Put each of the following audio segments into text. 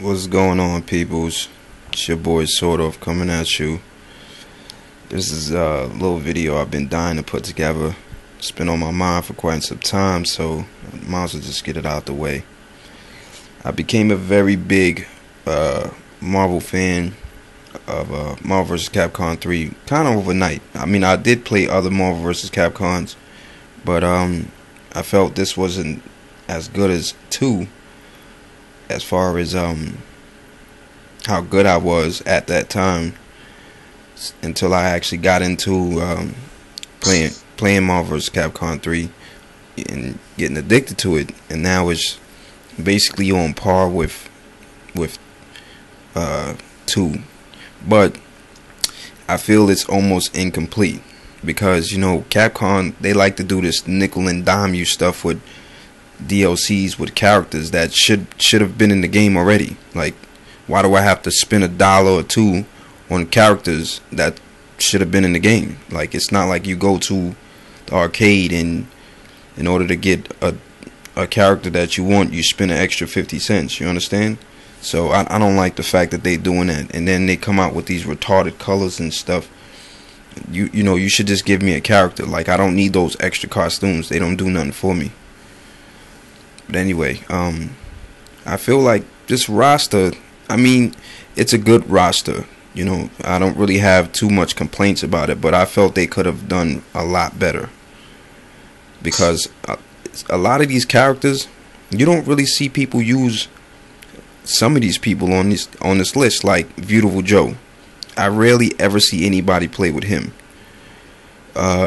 What's going on, peoples? It's your boy Sort of coming at you. This is a little video I've been dying to put together. It's been on my mind for quite some time, so I might as well just get it out the way. I became a very big Marvel fan of Marvel vs. Capcom 3 kind of overnight. I mean, I did play other Marvel vs. Capcoms, but I felt this wasn't as good as 2 as far as how good I was at that time, until I actually got into playing Marvel vs. Capcom 3 and getting addicted to it, and now it's basically on par with 2, but I feel it's almost incomplete because, you know, Capcom, they like to do this nickel and dime you stuff with DLCs with characters that should have been in the game already. Like, why do I have to spend $1 or $2 on characters that should have been in the game? Like, it's not like you go to the arcade and in order to get a character that you want, you spend an extra 50 cents. You understand? So I don't like the fact that they doing that, and then they come out with these retarded colors and stuff. You know, you should just give me a character. Like, I don't need those extra costumes. They don't do nothing for me. But anyway, I feel like this roster, I mean, it's a good roster. You know, I don't really have too much complaints about it, but I felt they could have done a lot better. Because a lot of these characters, you don't really see people use some of these people on this list, like Beautiful Joe. I rarely ever see anybody play with him.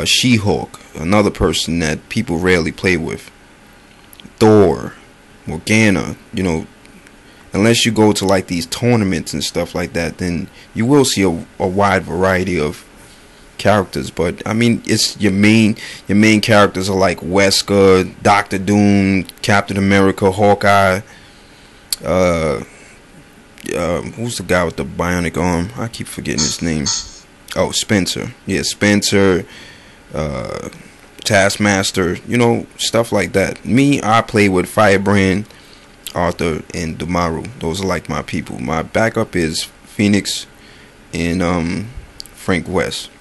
She-Hulk, another person that people rarely play with. Thor, Morgana, you know, unless you go to like these tournaments and stuff like that, then you will see a wide variety of characters. But I mean, it's your main characters are like Wesker, Doctor Doom, Captain America, Hawkeye. Who's the guy with the bionic arm? I keep forgetting his name. Oh, Spencer. Yeah, Spencer. Taskmaster, you know, stuff like that. Me, I play with Firebrand, Arthur, and Dumaru. Those are like my people. My backup is Phoenix and Frank West.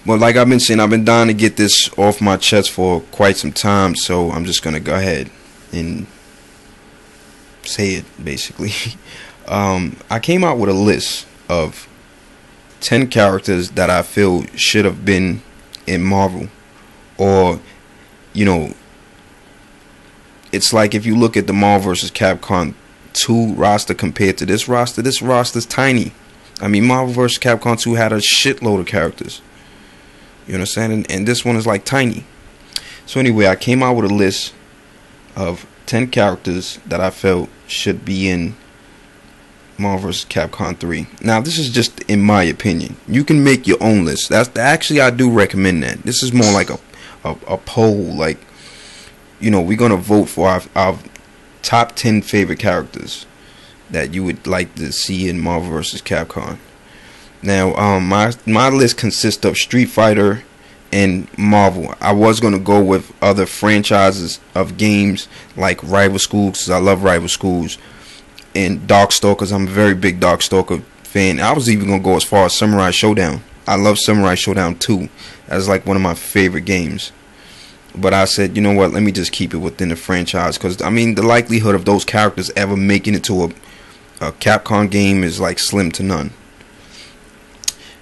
Well, like I've been saying, I've been dying to get this off my chest for quite some time, so I'm just gonna go ahead and say it, basically. I came out with a list of 10 characters that I feel should have been in Marvel. Or, you know, it's like if you look at the Marvel vs. Capcom 2 roster compared to this roster's tiny. I mean, Marvel vs. Capcom 2 had a shitload of characters. You understand? And this one is like tiny. So anyway, I came out with a list of 10 characters that I felt should be in Marvel vs. Capcom 3. Now, this is just in my opinion. You can make your own list. Actually, I do recommend that. This is more like a poll. Like, you know, we're gonna vote for our top 10 favorite characters that you would like to see in Marvel vs. Capcom. Now, my list consists of Street Fighter and Marvel. I was gonna go with other franchises of games like Rival Schools, because I love Rival Schools, and Darkstalkers. I'm a very big Darkstalker fan. I was even gonna go as far as Samurai Showdown. I love Samurai Showdown 2. That's like one of my favorite games. But I said, you know what, let me just keep it within the franchise, because I mean, the likelihood of those characters ever making it to a Capcom game is like slim to none.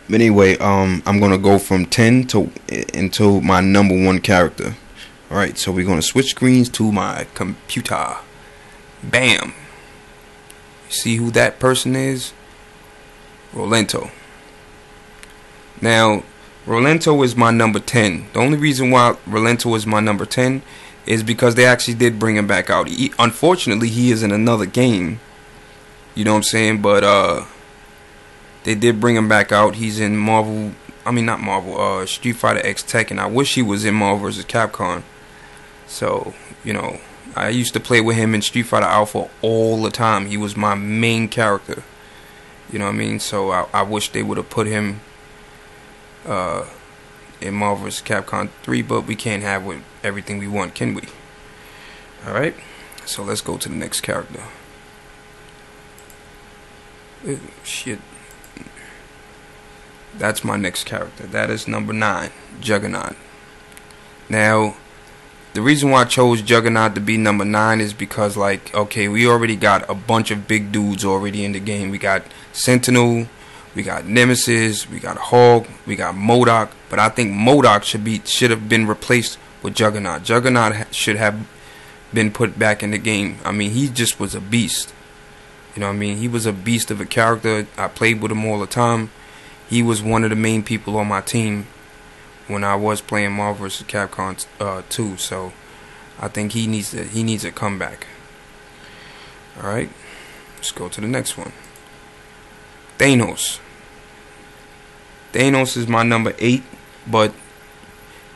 But anyway, I'm gonna go from 10 to into my number 1 character. Alright, so we're gonna switch screens to my computer. Bam. See who that person is? Rolento. Now, Rolento is my number 10. The only reason why Rolento is my number 10 is because they actually did bring him back out. Unfortunately, he is in another game. You know what I'm saying? But they did bring him back out. He's in Marvel. I mean, not Marvel. Street Fighter X Tekken. I wish he was in Marvel vs. Capcom. So, you know, I used to play with him in Street Fighter Alpha all the time. He was my main character. You know what I mean? So I wish they would have put him in Marvel vs. Capcom 3, but we can't have everything we want, can we? Alright, so let's go to the next character. Shit. That's my next character. That is number 9, Juggernaut. Now, the reason why I chose Juggernaut to be number 9 is because, like, okay, we already got a bunch of big dudes already in the game. We got Sentinel, we got Nemesis, we got Hulk, we got MODOK. But I think MODOK should have been replaced with Juggernaut. Juggernaut should have been put back in the game. I mean, he just was a beast. You know what I mean? He was a beast of a character. I played with him all the time. He was one of the main people on my team when I was playing Marvel vs. Capcom 2. So I think he needs a comeback. All right, let's go to the next one. Thanos. Thanos is my number 8, but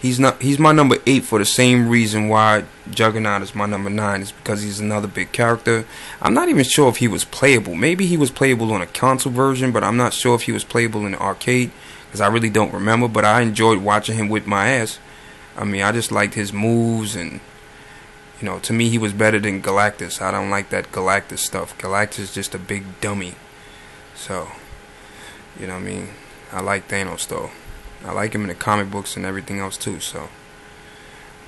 he's my number 8 for the same reason why Juggernaut is my number 9, is because he's another big character. I'm not even sure if he was playable. Maybe he was playable on a console version, but I'm not sure if he was playable in the arcade, because I really don't remember. But I enjoyed watching him whip my ass. I mean, I just liked his moves, and you know, to me he was better than Galactus. I don't like that Galactus stuff. Galactus is just a big dummy. So, you know what I mean? I like Thanos though. I like him in the comic books and everything else too. So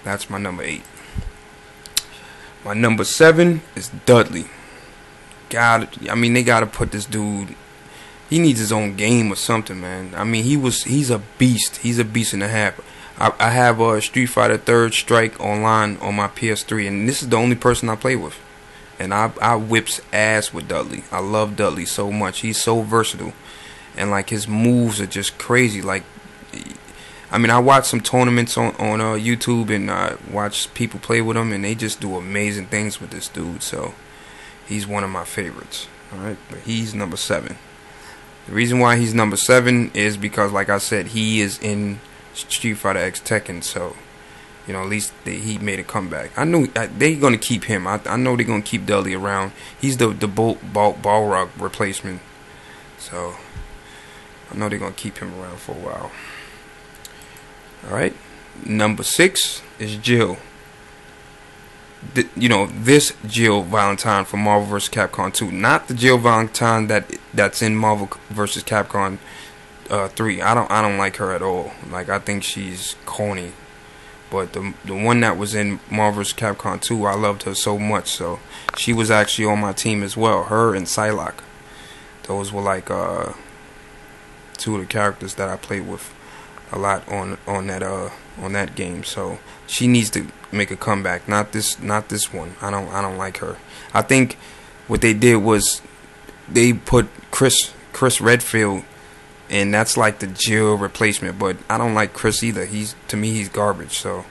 that's my number 8. My number 7 is Dudley. I mean, they gotta put this dude. He needs his own game or something, man. I mean, he's a beast. He's a beast and a half. I have a Street Fighter 3rd Strike online on my PS3, and this is the only person I play with. And I whips ass with Dudley. I love Dudley so much. He's so versatile. And like his moves are just crazy. Like, I mean, I watch some tournaments on YouTube, and I watch people play with him, and they just do amazing things with this dude. So he's one of my favorites. Alright, but he's number 7. The reason why he's number 7 is because, like I said, he is in Street Fighter X Tekken. So, you know, at least he made a comeback. I knew they're gonna keep him. I know they're gonna keep Dudley around. He's the Balrog replacement. So I know they're gonna keep him around for a while. Alright, number 6 is Jill. You know, this Jill Valentine from Marvel vs. Capcom 2, not the Jill Valentine that's in Marvel vs. Capcom 3. I don't like her at all. Like, I think she's corny. But the one that was in Marvel vs. Capcom 2, I loved her so much. So she was actually on my team as well. Her and Psylocke. Those were like 2 of the characters that I played with a lot on that game. So she needs to make a comeback. Not this one. I don't like her. I think what they did was they put Chris Redfield, and that's like the Jill replacement. But I don't like Chris either. To me he's garbage. So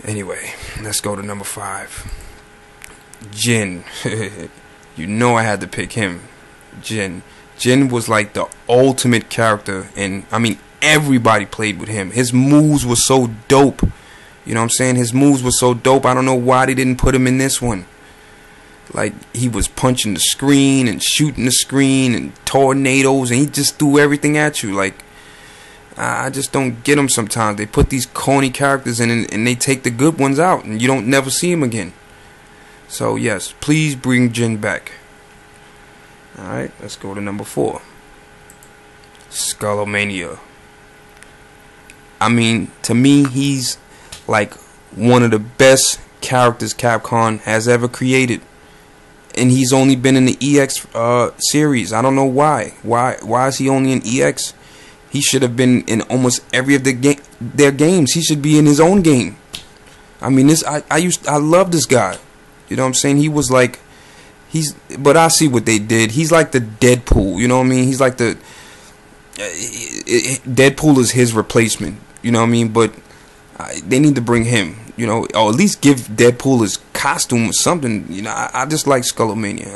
anyway, let's go to number 5. Jin. You know I had to pick him. Jin was like the ultimate character, and I mean, everybody played with him. His moves were so dope. You know what I'm saying? His moves were so dope. I don't know why they didn't put him in this one. Like, he was punching the screen and shooting the screen and tornadoes, and he just threw everything at you. Like, I just don't get them sometimes. They put these corny characters in, and they take the good ones out, and you don't never see him again. So yes, please bring Jin back. Alright, let's go to number 4. Skullomania. I mean, to me, he's like one of the best characters Capcom has ever created. And he's only been in the EX series. I don't know why. Why is he only in EX? He should have been in almost every of their games. He should be in his own game. I mean, I love this guy. You know what I'm saying? He was like, but I see what they did. He's like the Deadpool. You know what I mean? He's like the Deadpool is his replacement. You know what I mean? But they need to bring him. You know, or at least give Deadpool his costume or something. You know, I just like Skullomania.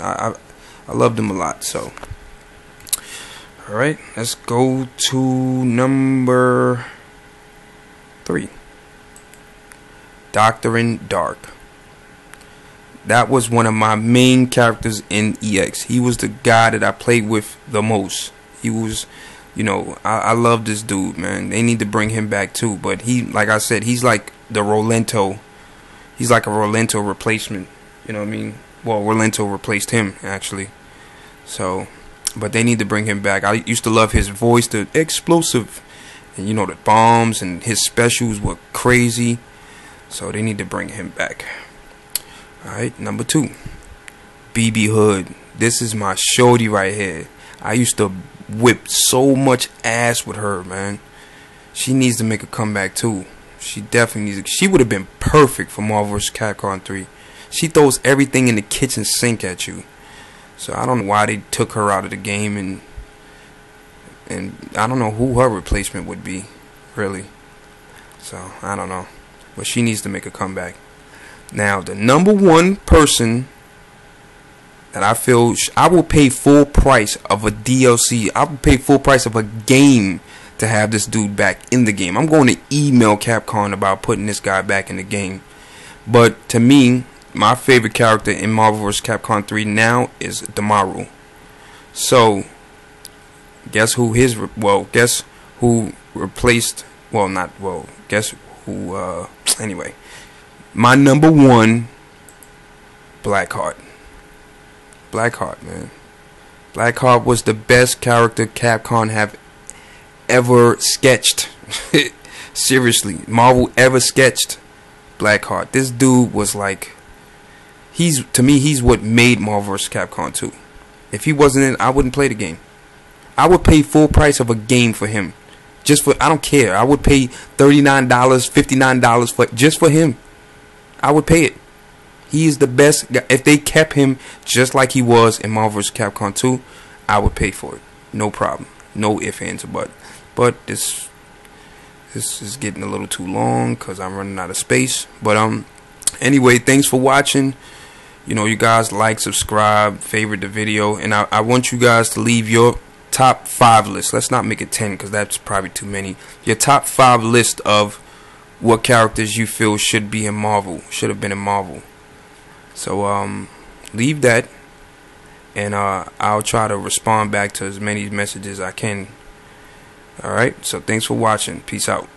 I loved him a lot. So, all right, let's go to number 3. Doctor in Dark. That was one of my main characters in EX. He was the guy that I played with the most. He was, you know, I love this dude, man. They need to bring him back too. But he, like I said, he's like the Rolento. He's like a Rolento replacement. You know what I mean? Well, Rolento replaced him, actually. So, but they need to bring him back. I used to love his voice, the explosive, and you know, the bombs, and his specials were crazy. So they need to bring him back. Alright, number 2, BB Hood. This is my shorty right here. I used to whip so much ass with her, man. She needs to make a comeback too. She definitely needs to. She would have been perfect for Marvel vs. Capcom 3. She throws everything in the kitchen sink at you. So I don't know why they took her out of the game, and I don't know who her replacement would be, really. So I don't know, but she needs to make a comeback. Now the number 1 person that I feel I will pay full price of a DLC. I will pay full price of a game to have this dude back in the game. I'm going to email Capcom about putting this guy back in the game. But to me, my favorite character in Marvel vs. Capcom 3 now is Damaru. So, guess who guess who replaced, guess who, anyway. My number 1, Blackheart. Blackheart, man. Blackheart was the best character Capcom have ever sketched. Seriously, Marvel ever sketched. Blackheart. This dude was like, to me, he's what made Marvel vs. Capcom 2. If he wasn't in, I wouldn't play the game. I would pay full price of a game for him. Just for, I don't care. I would pay $39, $59 just for him. I would pay it. He is the best. If they kept him just like he was in Marvel vs. Capcom 2, I would pay for it. No problem. No ifs, ands, or buts. But this is getting a little too long because I'm running out of space. But anyway, thanks for watching. You know, you guys like, subscribe, favorite the video, and I want you guys to leave your top 5 list. Let's not make it 10 because that's probably too many. Your top 5 list of what characters you feel should be in Marvel, should have been in Marvel. So leave that, and I'll try to respond back to as many messages as I can. Alright, so thanks for watching. Peace out.